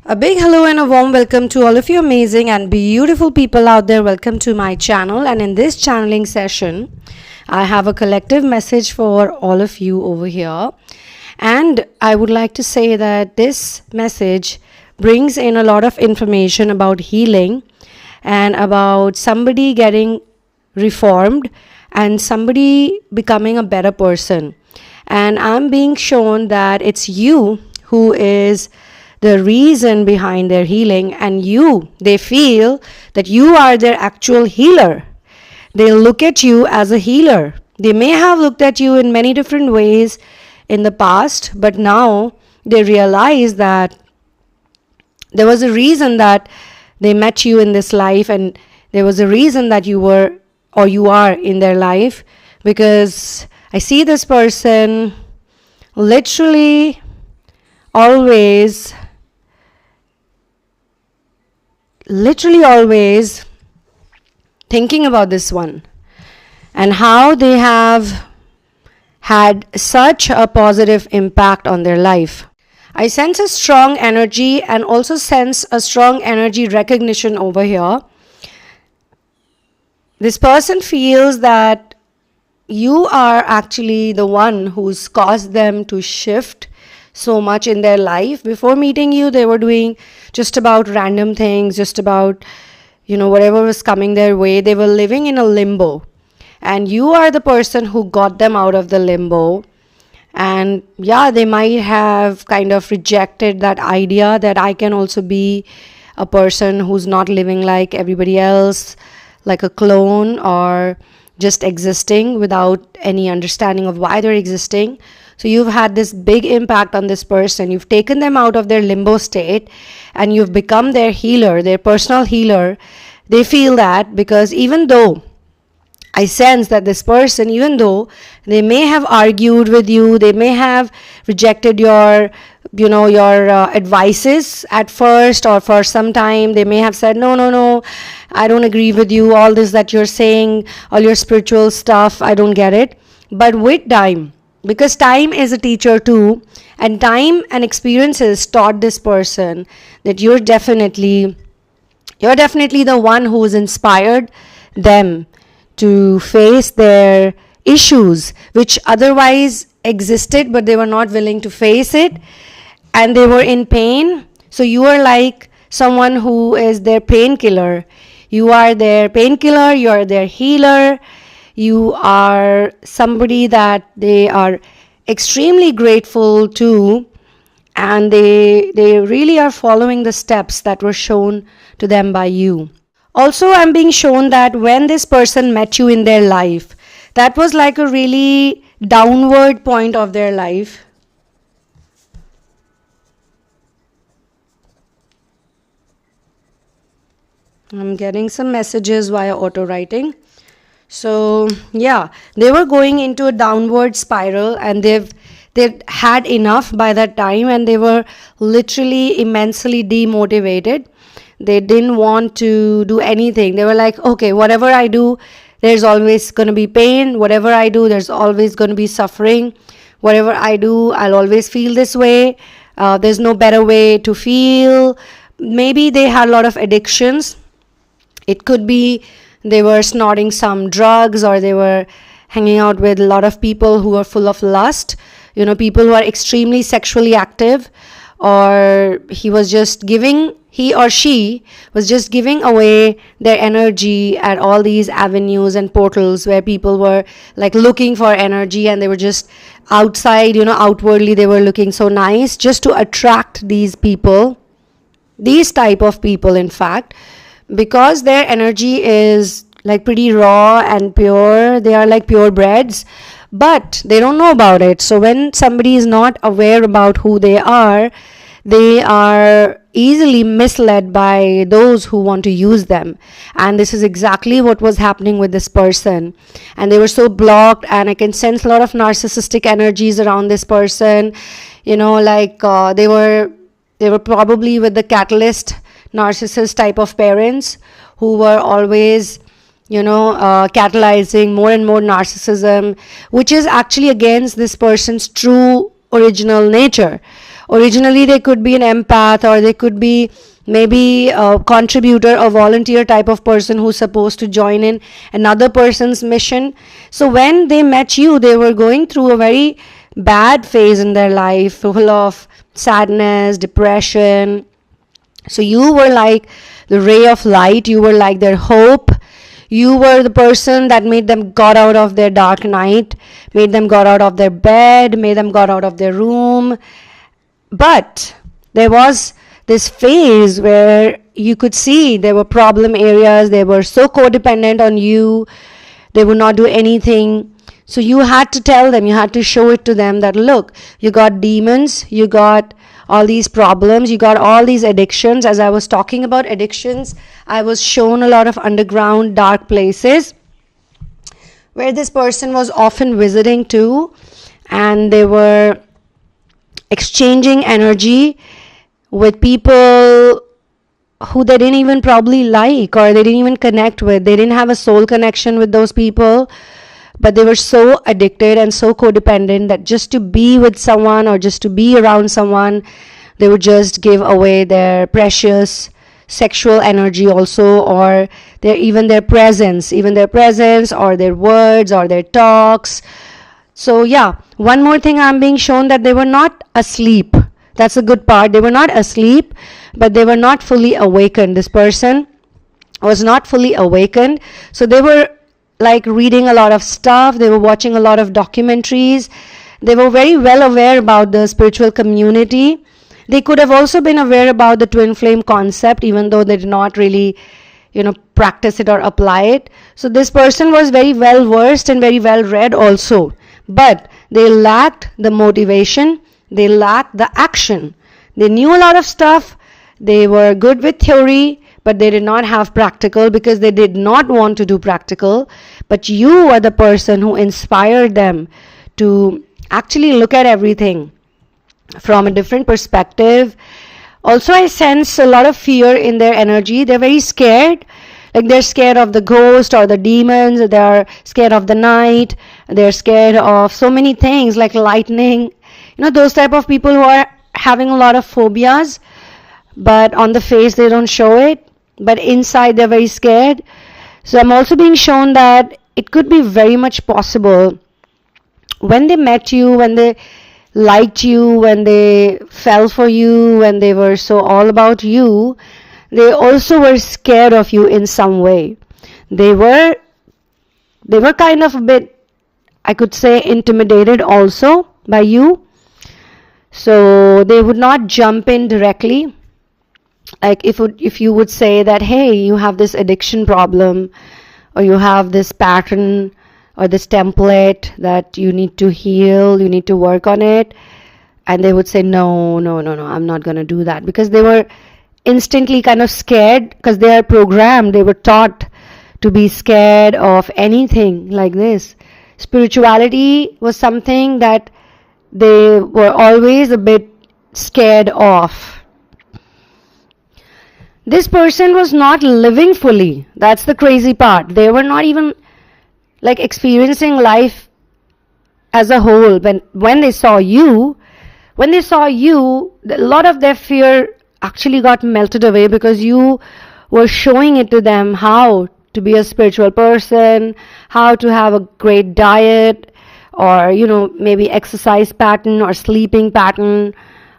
A big hello and a warm welcome to all of you amazing and beautiful people out there. Welcome to my channel, and in this channeling session I have a collective message for all of you over here, and I would like to say that this message brings in a lot of information about healing and about somebody getting reformed and somebody becoming a better person. And I'm being shown that it's you who is the reason behind their healing, and they feel that you are their actual healer. They look at you as a healer. They may have looked at you in many different ways in the past, but now they realize that there was a reason that they met you in this life, and there was a reason that you were or you are in their life, because I see this person literally always thinking about this one and how they have had such a positive impact on their life. I sense a strong energy and also sense a strong energy recognition over here. This person feels that you are actually the one who's caused them to shift so much in their life. Before meeting you, they were doing just about random things, just about, whatever was coming their way. They were living in a limbo. And you are the person who got them out of the limbo. And yeah, they might have kind of rejected that idea that I can also be a person who's not living like everybody else, like a clone, or just existing without any understanding of why they're existing. So you've had this big impact on this person. You've taken them out of their limbo state and you've become their healer, their personal healer. They feel that because even though I sense that this person, even though they may have argued with you, they may have rejected your advices at first, or for some time they may have said, no, I don't agree with you, all this that you're saying, all your spiritual stuff, I don't get it. But with time, because time is a teacher too, and time and experiences taught this person that you're definitely the one who has inspired them to face their issues, which otherwise existed, but they were not willing to face it, and they were in pain. So you are like someone who is their painkiller. You are their painkiller, you are their healer. You are somebody that they are extremely grateful to, and they really are following the steps that were shown to them by you. Also, I'm being shown that when this person met you in their life, that was like a really downward point of their life. I'm getting some messages via auto writing. So yeah, they were going into a downward spiral, and they've had enough by that time, and they were literally immensely demotivated. They didn't want to do anything. They were like, okay, whatever I do, there's always going to be pain. Whatever I do, there's always going to be suffering. Whatever I do, I'll always feel this way. There's no better way to feel. Maybe they had a lot of addictions. It could be they were snorting some drugs, or they were hanging out with a lot of people who are full of lust, people who are extremely sexually active, or he or she was just giving away their energy at all these avenues and portals where people were like looking for energy, and they were just outside, outwardly they were looking so nice just to attract these type of people, in fact, because their energy is like pretty raw and pure. They are like purebreds, but they don't know about it. So when somebody is not aware about who they are easily misled by those who want to use them. And this is exactly what was happening with this person. And they were so blocked, and I can sense a lot of narcissistic energies around this person. They were probably with the catalyst narcissist type of parents who were always catalyzing more and more narcissism, which is actually against this person's true original nature. Originally, they could be an empath, or they could be maybe a contributor, a volunteer type of person who's supposed to join in another person's mission. So when they met you, they were going through a very bad phase in their life, full of sadness, depression. So you were like the ray of light, you were like their hope. You were the person that made them got out of their dark night, made them got out of their bed, made them got out of their room. But there was this phase where you could see there were problem areas. They were so codependent on you. They would not do anything. So you had to tell them, you had to show it to them that, look, you got demons, you got all these problems, you got all these addictions. As I was talking about addictions, I was shown a lot of underground dark places where this person was often visiting to, and they were exchanging energy with people who they didn't even probably like, or they didn't even connect with. They didn't have a soul connection with those people, but they were so addicted and so codependent that just to be with someone or just to be around someone, they would just give away their precious sexual energy also, or even their presence or their words or their talks. So yeah, one more thing, I'm being shown that they were not asleep. That's a good part. They were not asleep, but they were not fully awakened. This person was not fully awakened. So they were like reading a lot of stuff. They were watching a lot of documentaries. They were very well aware about the spiritual community. They could have also been aware about the twin flame concept, even though they did not really, practice it or apply it. So this person was very well versed and very well read also. But they lacked the motivation. They lacked the action. They knew a lot of stuff. They were good with theory, but they did not have practical because they did not want to do practical. But you were the person who inspired them to actually look at everything from a different perspective. Also, I sense a lot of fear in their energy. They're very scared. Like they're scared of the ghost or the demons. They're scared of the night. They're scared of so many things like lightning. Those type of people who are having a lot of phobias, but on the face they don't show it, but inside they're very scared. So I'm also being shown that it could be very much possible when they met you, when they liked you, when they fell for you, when they were so all about you, they also were scared of you in some way. They were kind of a bit, I could say, intimidated also by you. So they would not jump in directly. Like if you would say that, hey, you have this addiction problem, or you have this pattern or this template that you need to heal, you need to work on it, and they would say, no, I'm not going to do that, because they were instantly kind of scared, because they are programmed, they were taught to be scared of anything like this. Spirituality was something that they were always a bit scared of. This person was not living fully. That's the crazy part. They were not even like experiencing life as a whole. When they saw you, a lot of their fear actually got melted away, because you were showing it to them how to be a spiritual person, how to have a great diet, or maybe exercise pattern or sleeping pattern,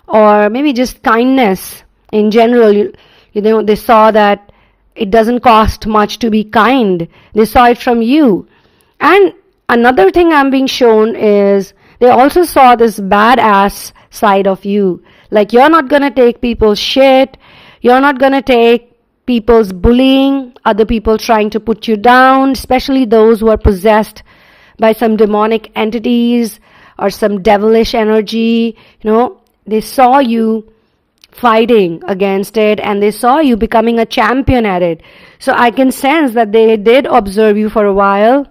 or maybe just kindness in general. They saw that it doesn't cost much to be kind. They saw it from you. And another thing I'm being shown is they also saw this badass side of you. Like, you're not gonna take people's shit, you're not gonna take people's bullying, other people trying to put you down, especially those who are possessed by some demonic entities or some devilish energy. They saw you fighting against it, and they saw you becoming a champion at it. So I can sense that they did observe you for a while,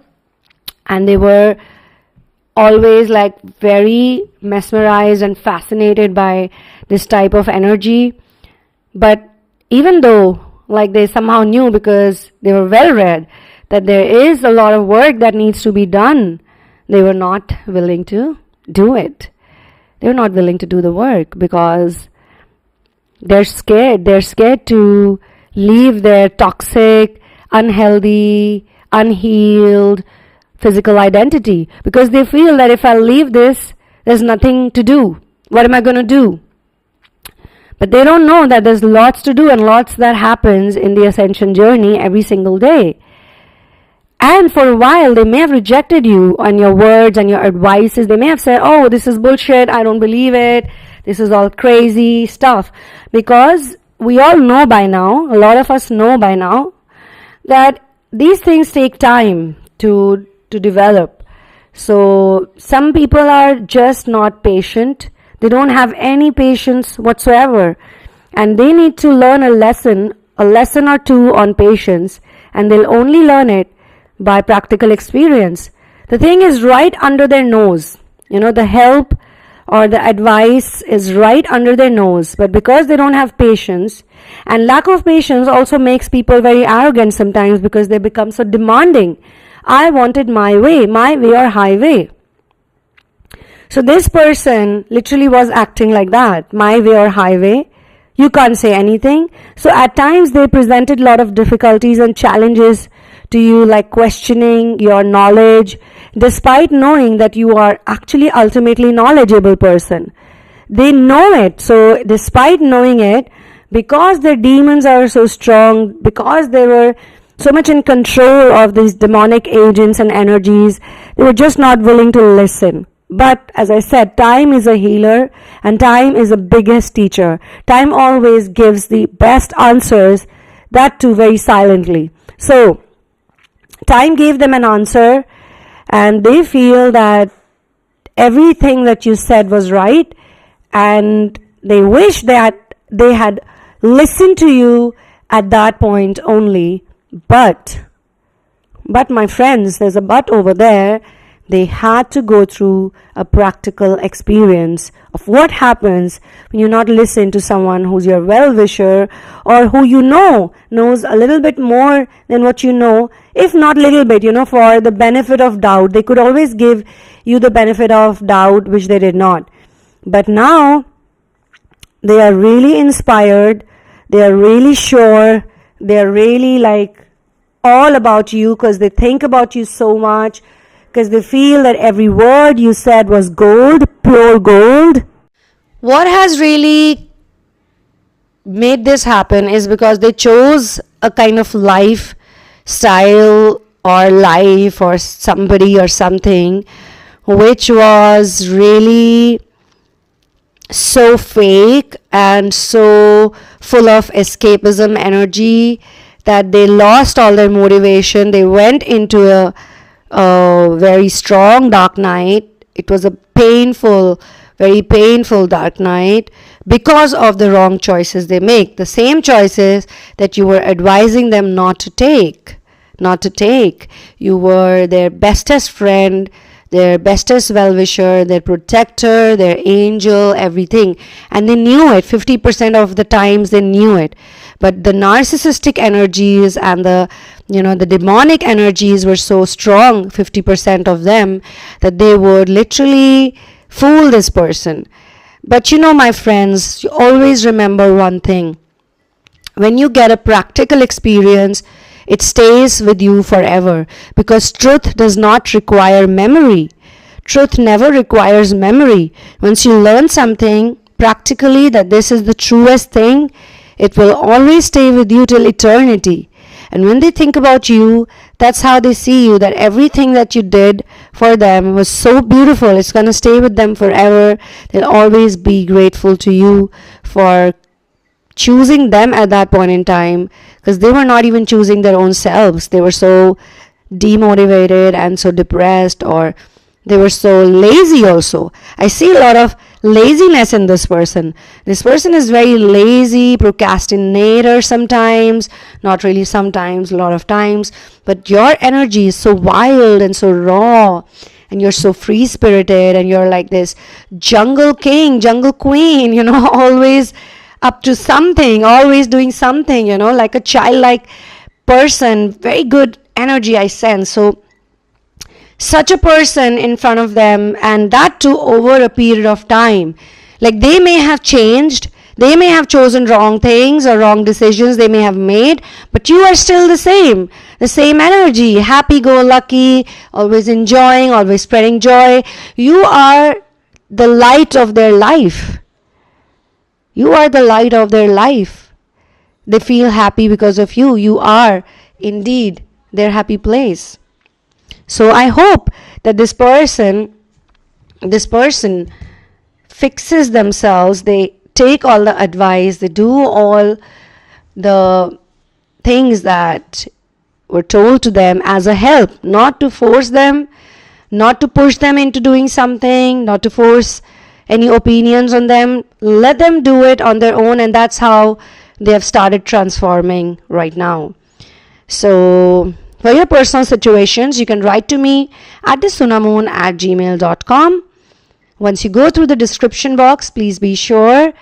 and they were always like very mesmerized and fascinated by this type of energy. But even though like they somehow knew, because they were well read, that there is a lot of work that needs to be done, they were not willing to do it. they're not willing to do the work because they're scared. They're scared to leave their toxic, unhealthy, unhealed physical identity because they feel that if I leave this, there's nothing to do. What am I going to do? But they don't know that there's lots to do and lots that happens in the ascension journey every single day. And for a while, they may have rejected you on your words and your advices. They may have said, oh, this is bullshit, I don't believe it, this is all crazy stuff. Because we all know by now, a lot of us know by now, that these things take time to develop. So some people are just not patient. They don't have any patience whatsoever. And they need to learn a lesson or two on patience. And they'll only learn it by practical experience. The thing is right under their nose. The help or the advice is right under their nose. But because they don't have patience, and lack of patience also makes people very arrogant sometimes because they become so demanding. I want it my way or highway. So this person literally was acting like that, my way or highway. You can't say anything. So at times they presented a lot of difficulties and challenges to you, like questioning your knowledge, despite knowing that you are actually ultimately knowledgeable person. They know it. So despite knowing it, because their demons are so strong, because they were so much in control of these demonic agents and energies, they were just not willing to listen. But as I said, time is a healer and time is the biggest teacher. Time always gives the best answers, that too very silently. So time gave them an answer and they feel that everything that you said was right, and they wish that they had listened to you at that point only. But my friends, there's a but over there. They had to go through a practical experience of what happens when you not listen to someone who's your well-wisher or who knows a little bit more than what you know, if not little bit, for the benefit of doubt. They could always give you the benefit of doubt, which they did not. But now they are really inspired, they are really sure, they are really all about you because they think about you so much, because they feel that every word you said was gold, pure gold. What has really made this happen is because they chose a kind of lifestyle or life or somebody or something which was really so fake and so full of escapism energy that they lost all their motivation. They went into a very strong dark night. It was a very painful dark night because of the wrong choices they make. The same choices that you were advising them not to take. You were their bestest friend, their bestest well-wisher, their protector, their angel, everything. And they knew it. 50% of the times they knew it. But the narcissistic energies and the demonic energies were so strong, 50% of them, that they would literally fool this person. But my friends, you always remember one thing. When you get a practical experience, it stays with you forever, because truth does not require memory. Truth never requires memory. Once you learn something practically that this is the truest thing, it will always stay with you till eternity. And when they think about you, that's how they see you, that everything that you did for them was so beautiful. It's going to stay with them forever. They'll always be grateful to you for choosing them at that point in time, because they were not even choosing their own selves. They were so demotivated and so depressed, or they were so lazy also. I see a lot of laziness in this person. This person is very lazy, procrastinator sometimes, not really sometimes, a lot of times. But your energy is so wild and so raw, and you're so free-spirited, and you're like this jungle king, jungle queen, always up to something, always doing something, like a childlike person. Very good energy I sense. So such a person in front of them, and that too over a period of time. Like, they may have changed, they may have chosen wrong things or wrong decisions they may have made, but you are still the same energy, happy go lucky, always enjoying, always spreading joy. You are the light of their life. You are the light of their life. They feel happy because of you. You are indeed their happy place. So I hope that this person fixes themselves, they take all the advice, they do all the things that were told to them as a help, not to force them, not to push them into doing something, not to force any opinions on them. Let them do it on their own, and that's how they have started transforming right now. So for your personal situations, you can write to me at sunamoon@gmail.com. Once you go through the description box, please be sure,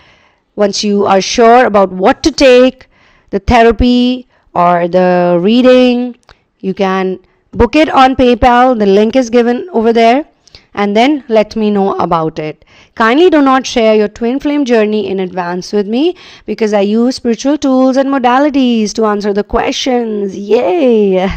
once you are sure about what to take, the therapy or the reading, you can book it on PayPal. The link is given over there. And then let me know about it. Kindly do not share your twin flame journey in advance with me, because I use spiritual tools and modalities to answer the questions. Yay!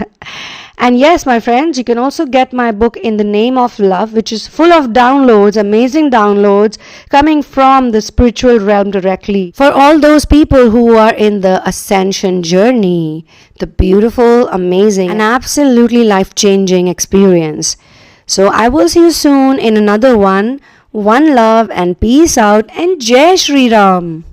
And yes, my friends, you can also get my book In the Name of Love, which is full of downloads, amazing downloads coming from the spiritual realm directly. For all those people who are in the ascension journey, the beautiful, amazing, and absolutely life-changing experience. So I will see you soon in another one. One love and peace out, and Jai Shri Ram.